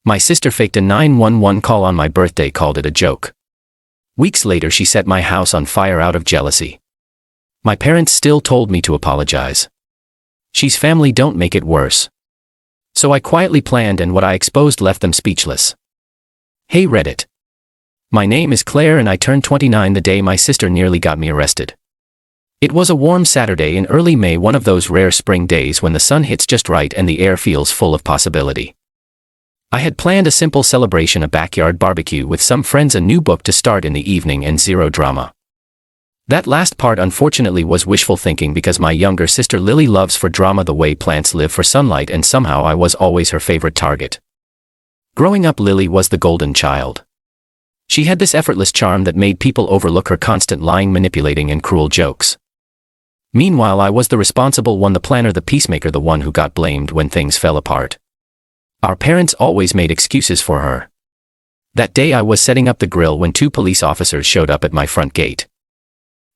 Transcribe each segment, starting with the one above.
My sister faked a 911 call on my birthday, called it a joke. Weeks later she set my house on fire out of jealousy. My parents still told me to apologize. She's family, don't make it worse. So I quietly planned, and what I exposed left them speechless. Hey Reddit. My name is Claire and I turned 29 the day my sister nearly got me arrested. It was a warm Saturday in early May, one of those rare spring days when the sun hits just right and the air feels full of possibility. I had planned a simple celebration, a backyard barbecue with some friends, a new book to start in the evening, and zero drama. That last part unfortunately was wishful thinking, because my younger sister Lily loves for drama the way plants live for sunlight, and somehow I was always her favorite target. Growing up, Lily was the golden child. She had this effortless charm that made people overlook her constant lying, manipulating, and cruel jokes. Meanwhile, I was the responsible one, the planner, the peacemaker, the one who got blamed when things fell apart. Our parents always made excuses for her. That day I was setting up the grill when 2 police officers showed up at my front gate.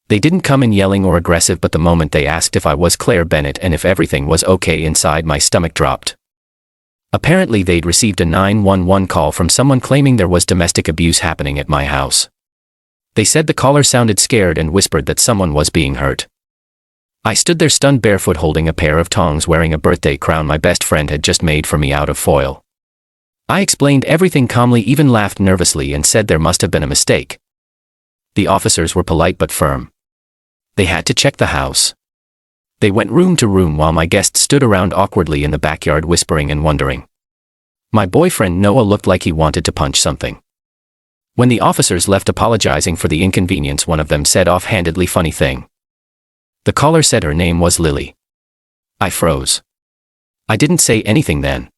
They didn't come in yelling or aggressive, but the moment they asked if I was Claire Bennett and if everything was okay inside, my stomach dropped. Apparently they'd received a 911 call from someone claiming there was domestic abuse happening at my house. They said the caller sounded scared and whispered that someone was being hurt. I stood there stunned, barefoot, holding a pair of tongs, wearing a birthday crown my best friend had just made for me out of foil. I explained everything calmly, even laughed nervously, and said there must have been a mistake. The officers were polite but firm. They had to check the house. They went room to room while my guests stood around awkwardly in the backyard, whispering and wondering. My boyfriend Noah looked like he wanted to punch something. When the officers left apologizing for the inconvenience, one of them said offhandedly, "Funny thing. The caller said her name was Lily." I froze. I didn't say anything then.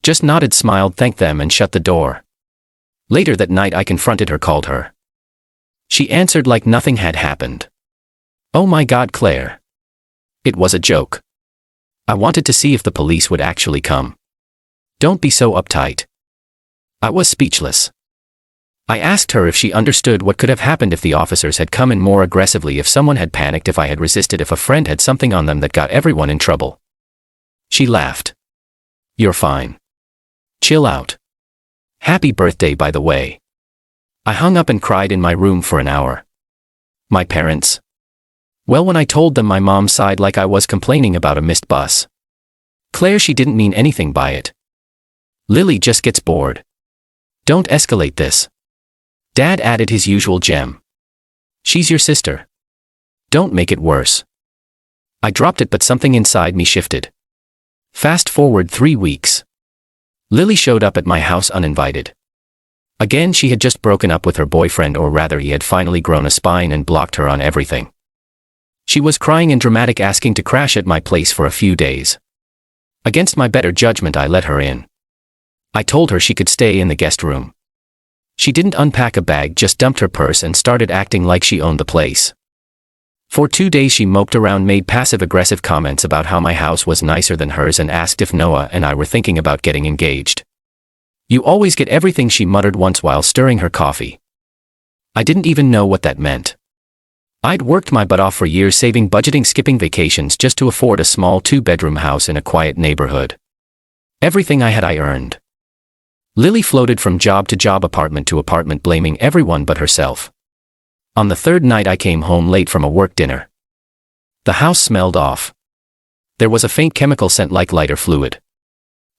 Just nodded, smiled, thanked them, and shut the door. Later that night I confronted her, called her. She answered like nothing had happened. "Oh my God, Claire. It was a joke. I wanted to see if the police would actually come. Don't be so uptight." I was speechless. I asked her if she understood what could have happened if the officers had come in more aggressively, if someone had panicked, if I had resisted, if a friend had something on them that got everyone in trouble. She laughed. "You're fine. Chill out. Happy birthday, by the way." I hung up and cried in my room for an hour. My parents? Well, when I told them, my mom sighed like I was complaining about a missed bus. "Claire, she didn't mean anything by it. Lily just gets bored. Don't escalate this." Dad added his usual gem. "She's your sister. Don't make it worse." I dropped it, but something inside me shifted. Fast forward 3 weeks. Lily showed up at my house uninvited. Again, she had just broken up with her boyfriend, or rather he had finally grown a spine and blocked her on everything. She was crying and dramatic, asking to crash at my place for a few days. Against my better judgment, I let her in. I told her she could stay in the guest room. She didn't unpack a bag, just dumped her purse and started acting like she owned the place. For 2 days she moped around, made passive-aggressive comments about how my house was nicer than hers, and asked if Noah and I were thinking about getting engaged. "You always get everything," she muttered once while stirring her coffee. I didn't even know what that meant. I'd worked my butt off for years, saving, budgeting, skipping vacations just to afford a small 2-bedroom house in a quiet neighborhood. Everything I had I earned. Lily floated from job to job, apartment to apartment, blaming everyone but herself. On the 3rd night I came home late from a work dinner. The house smelled off. There was a faint chemical scent like lighter fluid.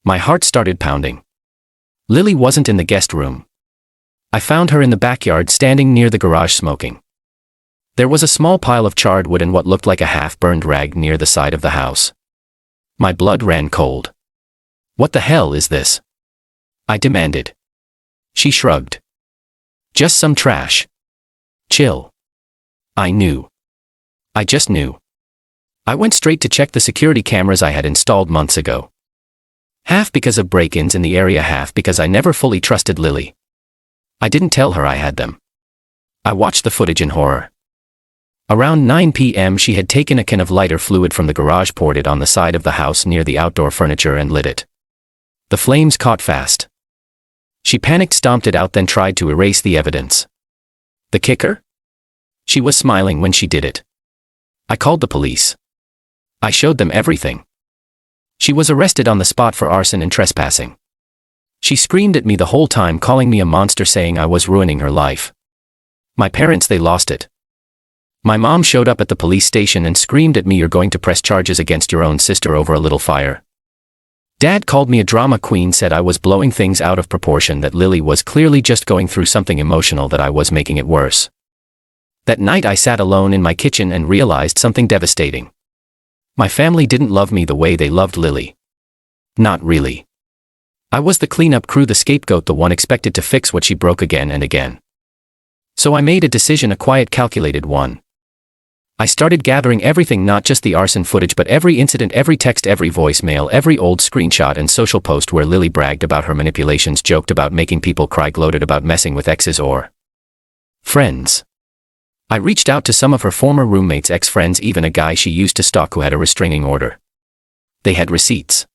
My heart started pounding. Lily wasn't in the guest room. I found her in the backyard, standing near the garage, smoking. There was a small pile of charred wood and what looked like a half-burned rag near the side of the house. My blood ran cold. "What the hell is this?" I demanded. She shrugged. "Just some trash. Chill." I knew. I just knew. I went straight to check the security cameras I had installed months ago. Half because of break-ins in the area, half because I never fully trusted Lily. I didn't tell her I had them. I watched the footage in horror. Around 9 p.m. she had taken a can of lighter fluid from the garage, poured it on the side of the house near the outdoor furniture, and lit it. The flames caught fast. She panicked, stomped it out, then tried to erase the evidence. The kicker? She was smiling when she did it. I called the police. I showed them everything. She was arrested on the spot for arson and trespassing. She screamed at me the whole time, calling me a monster, saying I was ruining her life. My parents, they lost it. My mom showed up at the police station and screamed at me, "You're going to press charges against your own sister over a little fire." Dad called me a drama queen, said I was blowing things out of proportion, that Lily was clearly just going through something emotional, that I was making it worse. That night I sat alone in my kitchen and realized something devastating. My family didn't love me the way they loved Lily. Not really. I was the cleanup crew, the scapegoat, the one expected to fix what she broke again and again. So I made a decision, a quiet, calculated one. I started gathering everything, not just the arson footage, but every incident, every text, every voicemail, every old screenshot and social post where Lily bragged about her manipulations, joked about making people cry, gloated about messing with exes or friends. I reached out to some of her former roommates, ex-friends, even a guy she used to stalk who had a restraining order. They had receipts.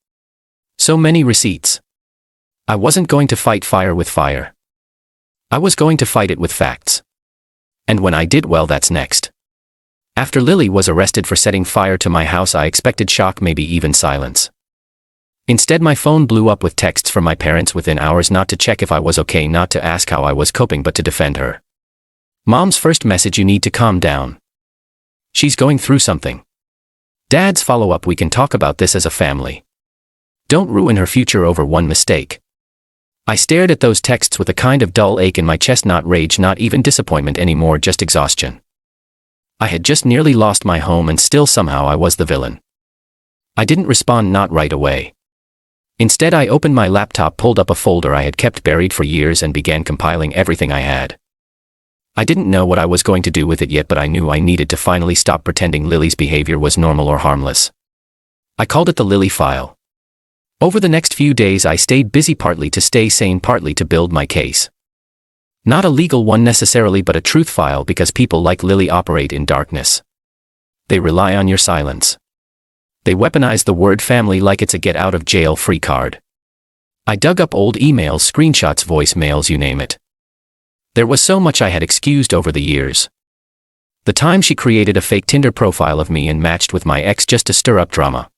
So many receipts. I wasn't going to fight fire with fire. I was going to fight it with facts. And when I did, well, that's next. After Lily was arrested for setting fire to my house, I expected shock, maybe even silence. Instead, my phone blew up with texts from my parents within hours, not to check if I was okay, not to ask how I was coping, but to defend her. Mom's first message: "You need to calm down. She's going through something." Dad's follow-up: "We can talk about this as a family. Don't ruin her future over one mistake." I stared at those texts with a kind of dull ache in my chest, not rage, not even disappointment anymore, just exhaustion. I had just nearly lost my home, and still somehow I was the villain. I didn't respond, not right away. Instead, I opened my laptop, pulled up a folder I had kept buried for years, and began compiling everything I had. I didn't know what I was going to do with it yet, but I knew I needed to finally stop pretending Lily's behavior was normal or harmless. I called it the Lily file. Over the next few days I stayed busy, partly to stay sane, partly to build my case. Not a legal one necessarily, but a truth file, because people like Lily operate in darkness. They rely on your silence. They weaponize the word family like it's a get-out-of-jail-free card. I dug up old emails, screenshots, voicemails, you name it. There was so much I had excused over the years. The time she created a fake Tinder profile of me and matched with my ex just to stir up drama.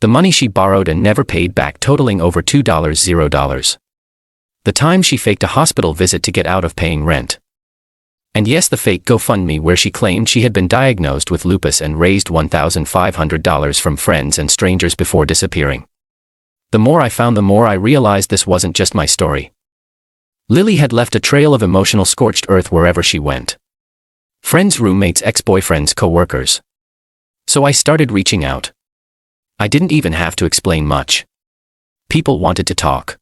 The money she borrowed and never paid back, totaling over $2. The time she faked a hospital visit to get out of paying rent. And yes, the fake GoFundMe where she claimed she had been diagnosed with lupus and raised $1,500 from friends and strangers before disappearing. The more I found, the more I realized this wasn't just my story. Lily had left a trail of emotional scorched earth wherever she went. Friends, roommates, ex-boyfriends, co-workers. So I started reaching out. I didn't even have to explain much. People wanted to talk.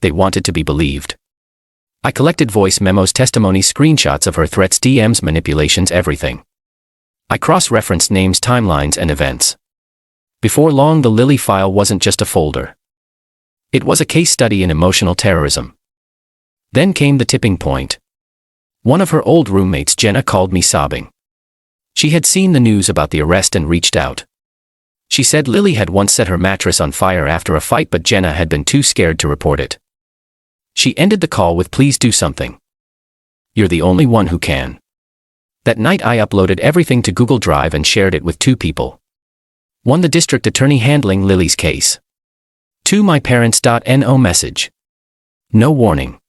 They wanted to be believed. I collected voice memos, testimonies, screenshots of her threats, DMs, manipulations, everything. I cross-referenced names, timelines, and events. Before long, the Lily file wasn't just a folder. It was a case study in emotional terrorism. Then came the tipping point. One of her old roommates, Jenna, called me sobbing. She had seen the news about the arrest and reached out. She said Lily had once set her mattress on fire after a fight, but Jenna had been too scared to report it. She ended the call with, "Please do something. You're the only one who can." That night I uploaded everything to Google Drive and shared it with two people. One, the district attorney handling Lily's case. Two, my parents.no message. No warning.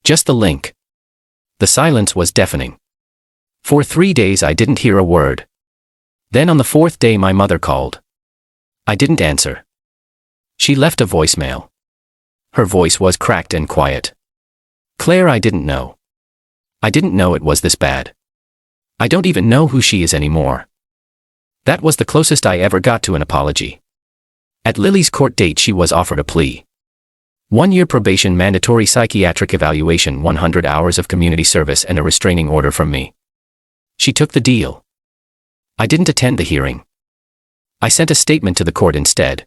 Just the link. The silence was deafening. For 3 days I didn't hear a word. Then on the 4th day my mother called. I didn't answer. She left a voicemail. Her voice was cracked and quiet. "Claire, I didn't know. I didn't know it was this bad. I don't even know who she is anymore." That was the closest I ever got to an apology. At Lily's court date she was offered a plea. 1-year probation, mandatory psychiatric evaluation, 100 hours of community service, and a restraining order from me. She took the deal. I didn't attend the hearing. I sent a statement to the court instead.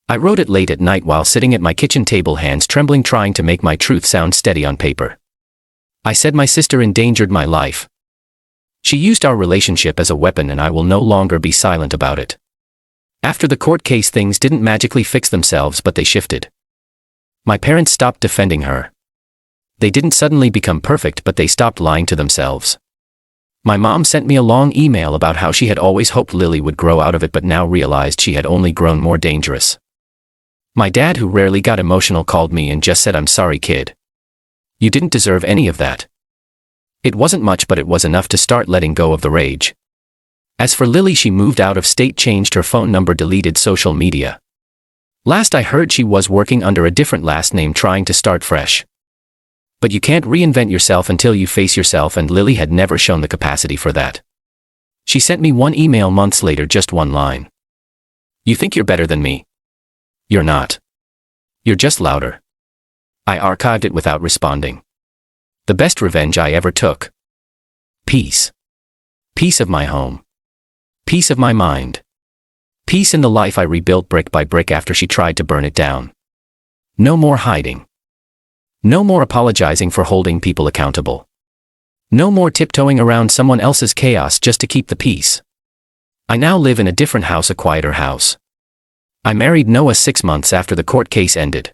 I wrote it late at night while sitting at my kitchen table, hands trembling, trying to make my truth sound steady on paper. I said my sister endangered my life. She used our relationship as a weapon, and I will no longer be silent about it. After the court case, things didn't magically fix themselves, but they shifted. My parents stopped defending her. They didn't suddenly become perfect, but they stopped lying to themselves. My mom sent me a long email about how she had always hoped Lily would grow out of it, but now realized she had only grown more dangerous. My dad, who rarely got emotional, called me and just said, "I'm sorry, kid. You didn't deserve any of that." It wasn't much, but it was enough to start letting go of the rage. As for Lily, she moved out of state, changed her phone number, deleted social media. Last I heard, she was working under a different last name, trying to start fresh. But you can't reinvent yourself until you face yourself, and Lily had never shown the capacity for that. She sent me one email months later, just one line. "You think you're better than me? You're not. You're just louder." I archived it without responding. The best revenge I ever took. Peace. Peace of my home. Peace of my mind. Peace in the life I rebuilt brick by brick after she tried to burn it down. No more hiding. No more apologizing for holding people accountable. No more tiptoeing around someone else's chaos just to keep the peace. I now live in a different house, a quieter house. I married Noah 6 months after the court case ended.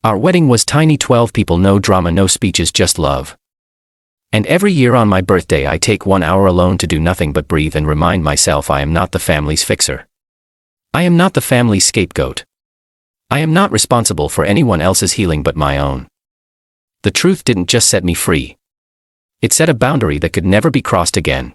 Our wedding was tiny, 12 people, no drama, no speeches, just love. And every year on my birthday I take 1 hour alone to do nothing but breathe and remind myself I am not the family's fixer. I am not the family's scapegoat. I am not responsible for anyone else's healing but my own. The truth didn't just set me free. It set a boundary that could never be crossed again.